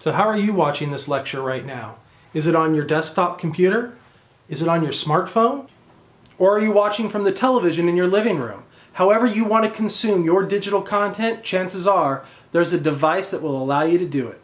So how are you watching this lecture right now? Is it on your desktop computer? Is it on your smartphone? Or are you watching from the television in your living room? However you want to consume your digital content, chances are there's a device that will allow you to do it.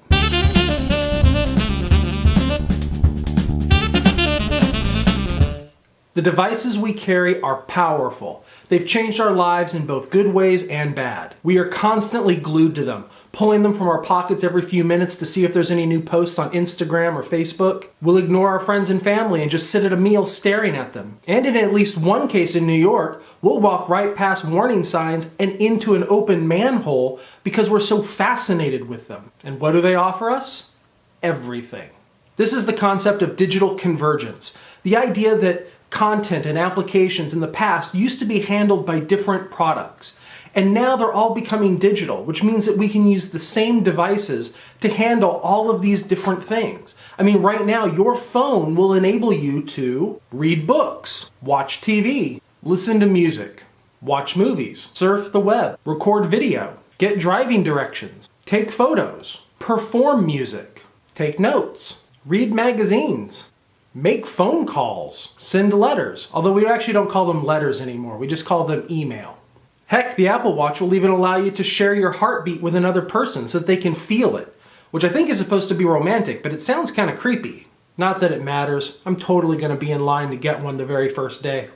The devices we carry are powerful. They've changed our lives in both good ways and bad. We are constantly glued to them, pulling them from our pockets every few minutes to see if there's any new posts on Instagram or Facebook. We'll ignore our friends and family and just sit at a meal staring at them. And in at least one case in New York, we'll walk right past warning signs and into an open manhole because we're so fascinated with them. And what do they offer us? Everything. This is the concept of digital convergence. The idea that content and applications in the past used to be handled by different products. And now they're all becoming digital, which means that we can use the same devices to handle all of these different things. I mean, right now, your phone will enable you to read books, watch TV, listen to music, watch movies, surf the web, record video, get driving directions, take photos, perform music, take notes, read magazines, make phone calls, send letters, although we actually don't call them letters anymore, we just call them email. Heck, the Apple Watch will even allow you to share your heartbeat with another person so that they can feel it, which I think is supposed to be romantic, but it sounds kind of creepy. Not that it matters, I'm totally going to be in line to get one the very first day.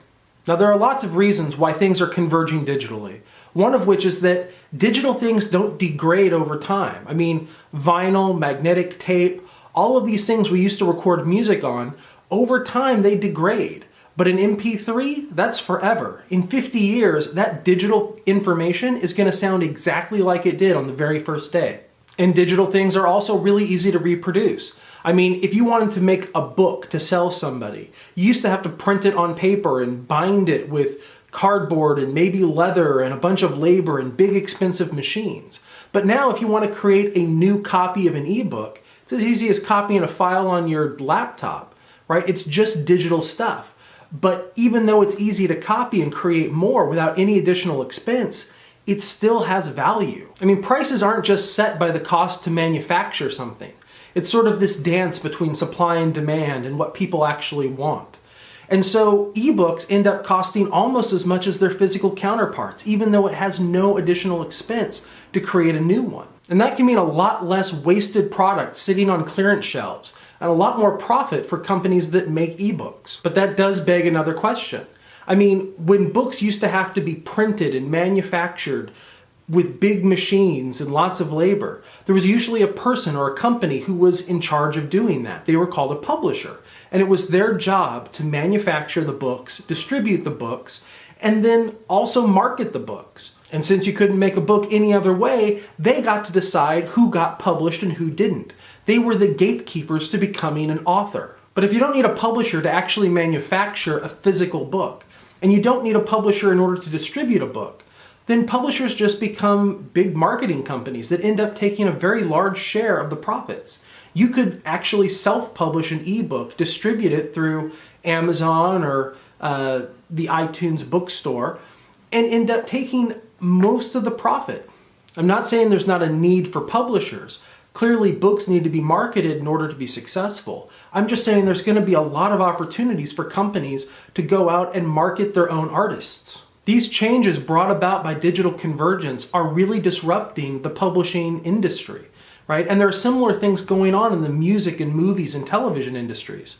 Now there are lots of reasons why things are converging digitally. One of which is that digital things don't degrade over time. I mean, vinyl, magnetic tape, all of these things we used to record music on, over time they degrade. But an MP3, that's forever. In 50 years, that digital information is going to sound exactly like it did on the very first day. And digital things are also really easy to reproduce. I mean, if you wanted to make a book to sell somebody, you used to have to print it on paper and bind it with cardboard and maybe leather and a bunch of labor and big expensive machines. But now if you want to create a new copy of an ebook, it's as easy as copying a file on your laptop, right? It's just digital stuff. But even though it's easy to copy and create more without any additional expense, it still has value. I mean, prices aren't just set by the cost to manufacture something. It's sort of this dance between supply and demand and what people actually want. And so ebooks end up costing almost as much as their physical counterparts, even though it has no additional expense to create a new one. And that can mean a lot less wasted product sitting on clearance shelves, and a lot more profit for companies that make ebooks. But that does beg another question. I mean, when books used to have to be printed and manufactured with big machines and lots of labor, there was usually a person or a company who was in charge of doing that. They were called a publisher. And it was their job to manufacture the books, distribute the books, and then also market the books. And since you couldn't make a book any other way, they got to decide who got published and who didn't. They were the gatekeepers to becoming an author. But if you don't need a publisher to actually manufacture a physical book, and you don't need a publisher in order to distribute a book, then publishers just become big marketing companies that end up taking a very large share of the profits. You could actually self-publish an ebook, distribute it through Amazon or the iTunes bookstore, and end up taking most of the profit. I'm not saying there's not a need for publishers. Clearly, books need to be marketed in order to be successful. I'm just saying there's going to be a lot of opportunities for companies to go out and market their own artists. These changes brought about by digital convergence are really disrupting the publishing industry, right? And there are similar things going on in the music and movies and television industries.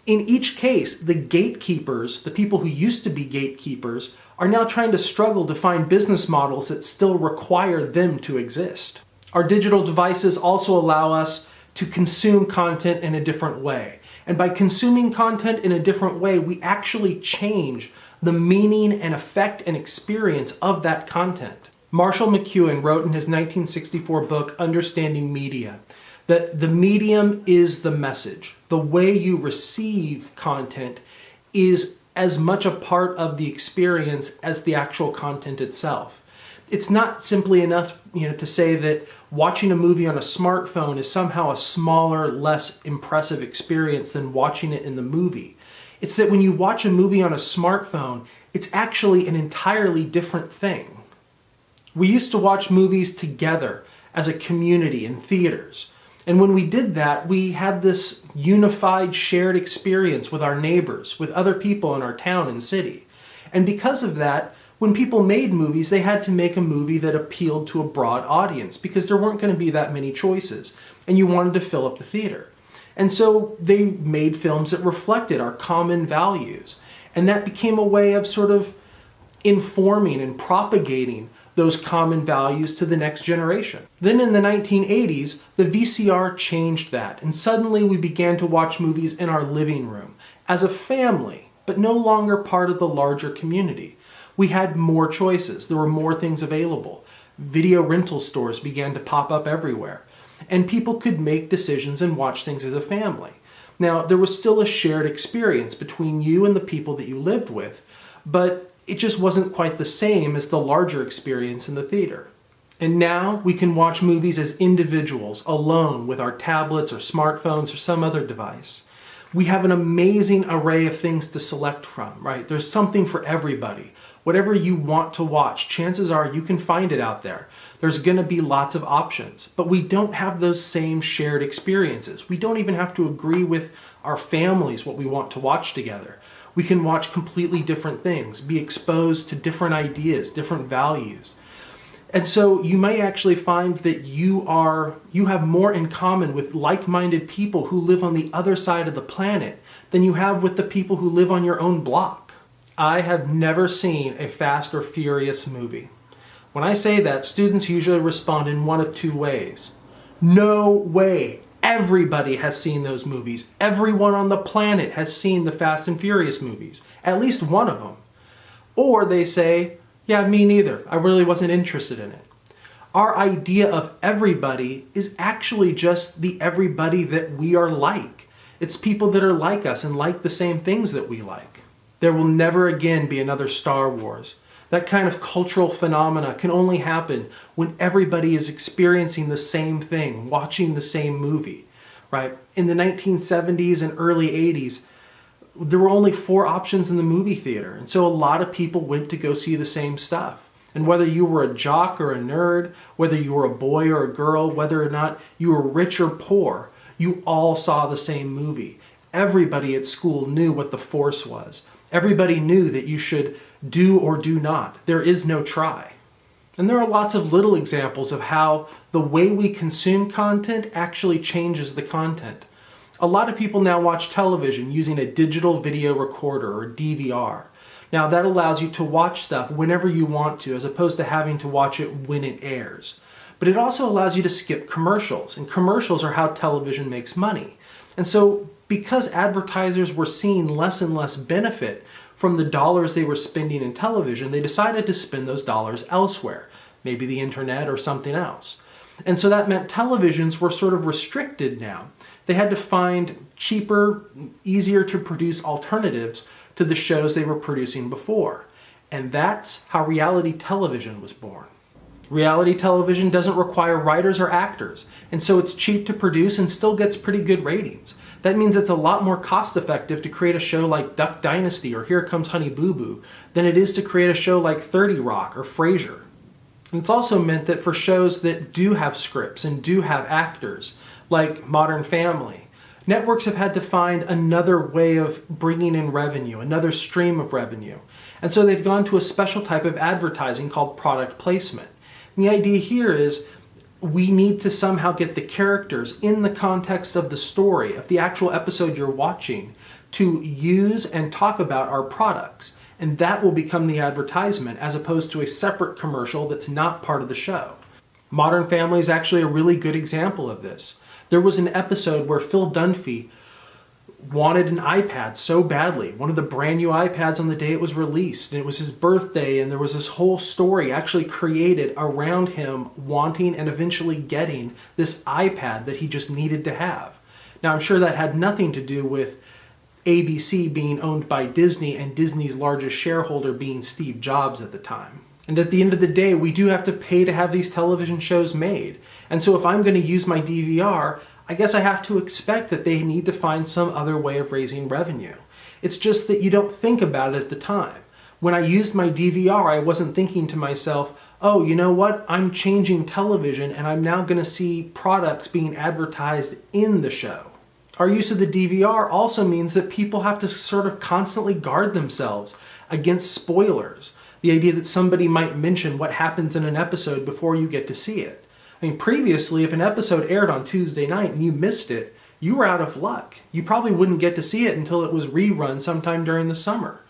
In each case, the gatekeepers, the people who used to be gatekeepers, are now trying to struggle to find business models that still require them to exist. Our digital devices also allow us to consume content in a different way. And by consuming content in a different way, we actually change the meaning and effect and experience of that content. Marshall McLuhan wrote in his 1964 book, Understanding Media, that the medium is the message. The way you receive content is as much a part of the experience as the actual content itself. It's not simply enough, to say that watching a movie on a smartphone is somehow a smaller, less impressive experience than watching it in the movie. It's that when you watch a movie on a smartphone, it's actually an entirely different thing. We used to watch movies together as a community in theaters. And when we did that, we had this unified, shared experience with our neighbors, with other people in our town and city. And because of that, when people made movies, they had to make a movie that appealed to a broad audience because there weren't going to be that many choices, and you wanted to fill up the theater. And so they made films that reflected our common values. And that became a way of sort of informing and propagating those common values to the next generation. Then in the 1980s, the VCR changed that, and suddenly we began to watch movies in our living room as a family, but no longer part of the larger community. We had more choices. There were more things available. Video rental stores began to pop up everywhere, and people could make decisions and watch things as a family. Now, there was still a shared experience between you and the people that you lived with, but it just wasn't quite the same as the larger experience in the theater. And now we can watch movies as individuals, alone, with our tablets or smartphones or some other device. We have an amazing array of things to select from, right? There's something for everybody. Whatever you want to watch, chances are you can find it out there. There's going to be lots of options, but we don't have those same shared experiences. We don't even have to agree with our families what we want to watch together. We can watch completely different things, be exposed to different ideas, different values. And so you may actually find that you have more in common with like-minded people who live on the other side of the planet than you have with the people who live on your own block. I have never seen a Fast or Furious movie. When I say that, students usually respond in one of two ways. No way! Everybody has seen those movies. Everyone on the planet has seen the Fast and Furious movies. At least one of them. Or they say, yeah, me neither. I really wasn't interested in it. Our idea of everybody is actually just the everybody that we are like. It's people that are like us and like the same things that we like. There will never again be another Star Wars. That kind of cultural phenomena can only happen when everybody is experiencing the same thing, watching the same movie, right? In the 1970s and early 80s, there were only 4 options in the movie theater. And so a lot of people went to go see the same stuff. And whether you were a jock or a nerd, whether you were a boy or a girl, whether or not you were rich or poor, you all saw the same movie. Everybody at school knew what the Force was. Everybody knew that you should do or do not. There is no try. And there are lots of little examples of how the way we consume content actually changes the content. A lot of people now watch television using a digital video recorder or DVR. Now that allows you to watch stuff whenever you want to, as opposed to having to watch it when it airs. But it also allows you to skip commercials, and commercials are how television makes money. And so because advertisers were seeing less and less benefit from the dollars they were spending in television, they decided to spend those dollars elsewhere, maybe the internet or something else. And so that meant televisions were sort of restricted now. They had to find cheaper, easier to produce alternatives to the shows they were producing before. And that's how reality television was born. Reality television doesn't require writers or actors, and so it's cheap to produce and still gets pretty good ratings. That means it's a lot more cost-effective to create a show like Duck Dynasty or Here Comes Honey Boo Boo than it is to create a show like 30 Rock or Frasier. And it's also meant that for shows that do have scripts and do have actors, like Modern Family, networks have had to find another way of bringing in revenue, another stream of revenue. And so they've gone to a special type of advertising called product placement. And the idea here is we need to somehow get the characters in the context of the story, of the actual episode you're watching, to use and talk about our products. And that will become the advertisement as opposed to a separate commercial that's not part of the show. Modern Family is actually a really good example of this. There was an episode where Phil Dunphy wanted an iPad so badly, one of the brand new iPads on the day it was released, and it was his birthday, and there was this whole story actually created around him wanting and eventually getting this iPad that he just needed to have. Now I'm sure that had nothing to do with ABC being owned by Disney and Disney's largest shareholder being Steve Jobs at the time. And at the end of the day, we do have to pay to have these television shows made. And so if I'm going to use my DVR, I guess I have to expect that they need to find some other way of raising revenue. It's just that you don't think about it at the time. When I used my DVR, I wasn't thinking to myself, oh, you know what? I'm changing television and I'm now going to see products being advertised in the show. Our use of the DVR also means that people have to sort of constantly guard themselves against spoilers. The idea that somebody might mention what happens in an episode before you get to see it. I mean, previously, if an episode aired on Tuesday night and you missed it, you were out of luck. You probably wouldn't get to see it until it was rerun sometime during the summer.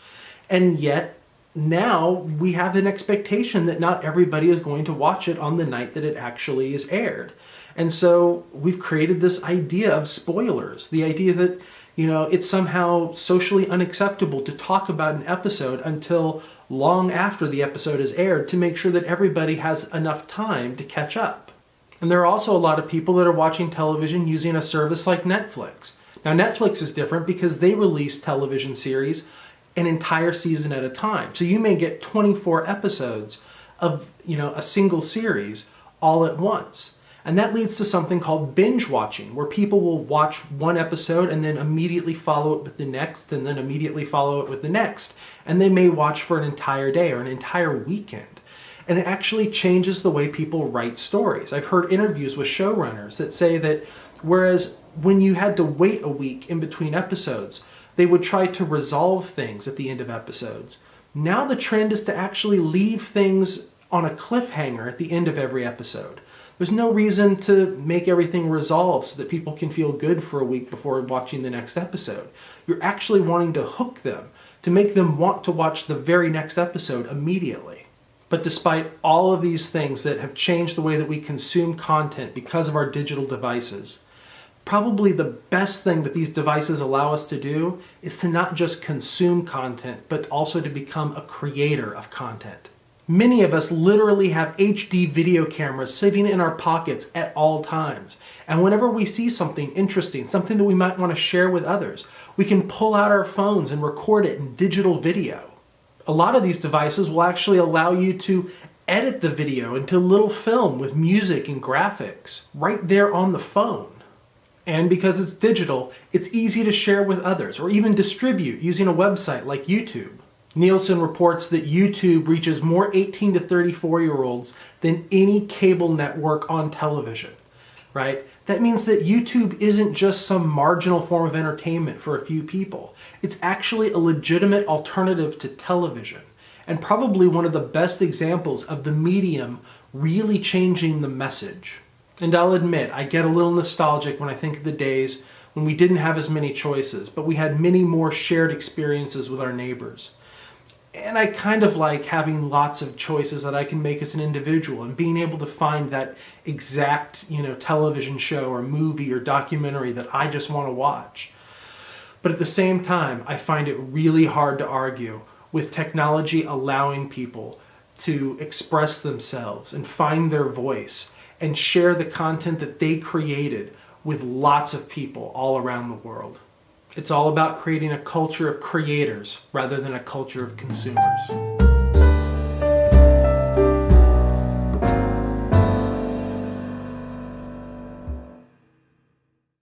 And yet, now we have an expectation that not everybody is going to watch it on the night that it actually is aired. And so we've created this idea of spoilers, the idea that, it's somehow socially unacceptable to talk about an episode until long after the episode is aired to make sure that everybody has enough time to catch up. And there are also a lot of people that are watching television using a service like Netflix. Now, Netflix is different because they release television series an entire season at a time. So you may get 24 episodes of, a single series all at once. And that leads to something called binge watching, where people will watch one episode and then immediately follow it with the next, and then immediately follow it with the next. And they may watch for an entire day or an entire weekend. And it actually changes the way people write stories. I've heard interviews with showrunners that say that whereas when you had to wait a week in between episodes, they would try to resolve things at the end of episodes. Now the trend is to actually leave things on a cliffhanger at the end of every episode. There's no reason to make everything resolve so that people can feel good for a week before watching the next episode. You're actually wanting to hook them, to make them want to watch the very next episode immediately. But despite all of these things that have changed the way that we consume content because of our digital devices, probably the best thing that these devices allow us to do is to not just consume content, but also to become a creator of content. Many of us literally have HD video cameras sitting in our pockets at all times. And whenever we see something interesting, something that we might want to share with others, we can pull out our phones and record it in digital video. A lot of these devices will actually allow you to edit the video into a little film with music and graphics right there on the phone. And because it's digital, it's easy to share with others or even distribute using a website like YouTube. Nielsen reports that YouTube reaches more 18 to 34-year-olds than any cable network on television, right? That means that YouTube isn't just some marginal form of entertainment for a few people. It's actually a legitimate alternative to television, and probably one of the best examples of the medium really changing the message. And I'll admit, I get a little nostalgic when I think of the days when we didn't have as many choices, but we had many more shared experiences with our neighbors. And I kind of like having lots of choices that I can make as an individual and being able to find that exact, television show or movie or documentary that I just want to watch. But at the same time, I find it really hard to argue with technology allowing people to express themselves and find their voice and share the content that they created with lots of people all around the world. It's all about creating a culture of creators rather than a culture of consumers.